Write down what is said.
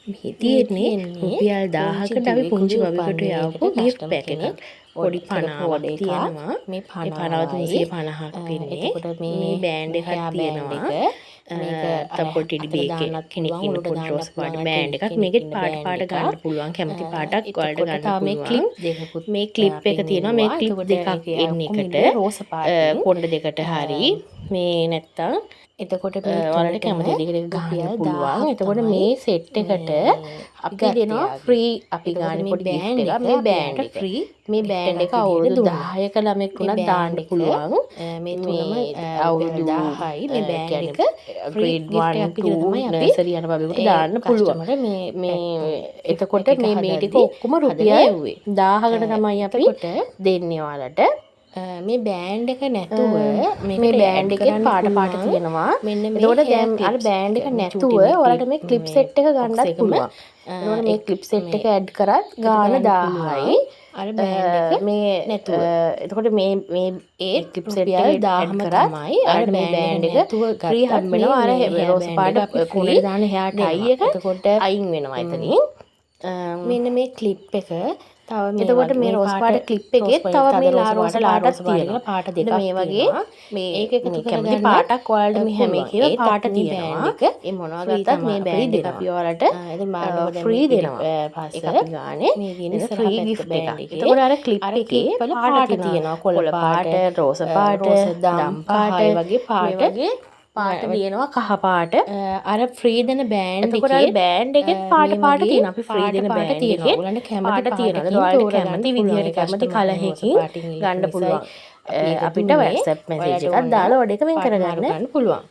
මේ තියෙන්නේ රුපියල් 1000කට අපි පුංචි බබෙකුට යවපු gift pack එකක්. පොඩි පනාවක් තියෙනවා. මේ පනාව 350ක් පින්නේ. මේ බෑන්ඩ් එකක් තියෙනවා. මේක තපොටි ඩිබේ කෙනෙක් ඉන්න පොඩි රෝස් පාට බෑන්ඩ් එකක්. මේකෙත් පාට ගන්න පුළුවන්. කැමති පාටක් ඔයාලට ගන්න පුළුවන්. මේ ක්ලිප් එක තියෙනවා. මේ ක්ලිප් දෙකක් එන්න එකට කොණ්ඩ දෙකට හරි. මේ නැත්තම් එතකොට ඔයාලට කැමති දෙයකට ගන්න පුළුවන්. එතකොට මේ සෙට් එකට අපි දෙනවා ෆ්‍රී අපි ගන්න පොඩි gift එකක්. මේ බෑන්ඩ් එක ෆ්‍රී. මේ බෑන්ඩ් එක අවුරුදු 10ක ළමෙක් වුණත් දාන්න පුළුවන්. මේ තුනම අවුරුදු 10යි. මේ බෑන්ඩ් එක grade 1 2 නර්සරි යන බබෙකුට දාන්න පුළුවන්. මේ එතකොට මේ ටික ඔක්කොම රුපියල් 1000කට තමයි අපි දෙන්නේ ඔයාලට. මේ බෑන්ඩ් එක නැතුව මේ බෑන්ඩ් එකේ පාට තියෙනවා. එතකොට දැන් අර බෑන්ඩ් එක නැතුව ඔයාලට මේ ක්ලිප් සෙට් එක ගන්නත් පුළුවන්. එතකොට මේ ක්ලිප් සෙට් එක ඇඩ් කරත් ගාන 1000යි. අර බෑන්ඩ් එක මේ නැතුව. එතකොට මේ ඒ ක්ලිප් සෙට් එක 1000ම තමයි අර මේ බෑන්ඩ් එක ෆ්‍රී හම්බෙනවා. අර රෝස් පාට කොනේ දාන heart tie එක එතකොට අයින් වෙනවා එතනින්. මෙන්න මේ ක්ලිප් එක එතකොට මේ රෝස් පාට ක්ලිප් එකේ තව මේ රෝස් පාටක් තියෙනවා. පාට දෙකක් මේ වගේ මේ ඒක එකතු කරගන්න පාටක් ඔයාලට මේ හැම එකේම පාට තියෙනවා. ඒ මොනවා ගත්තත් මේ බෑන්ඩ් එක අපි ඔයාලට ෆ්‍රී දෙනවා. ඒක අපි ගානේ මේ කියන ෆ්‍රී gift එකක්. එතකොට අර ක්ලිප් එකේ පාට තියෙනවා. කොළ පාට, රෝස පාට, දම් පාට වගේ පාට තියෙනවා. කහ පාට අර ෆ්‍රී දෙන බෑන්ඩ් එකේ. එතකොට බෑන්ඩ් එකෙත් පාට තියෙනවා. අපි ෆ්‍රී දෙන බෑන්ඩ් එකේ ඔයාලට කැමති තියෙනවා. ඔයාලට කැමති විදියට කැමති කලරයකින් ගන්න පුළුවන්. අපිට WhatsApp message එකක් දාලා ඔඩ එක වෙන් කරගන්න පුළුවන්.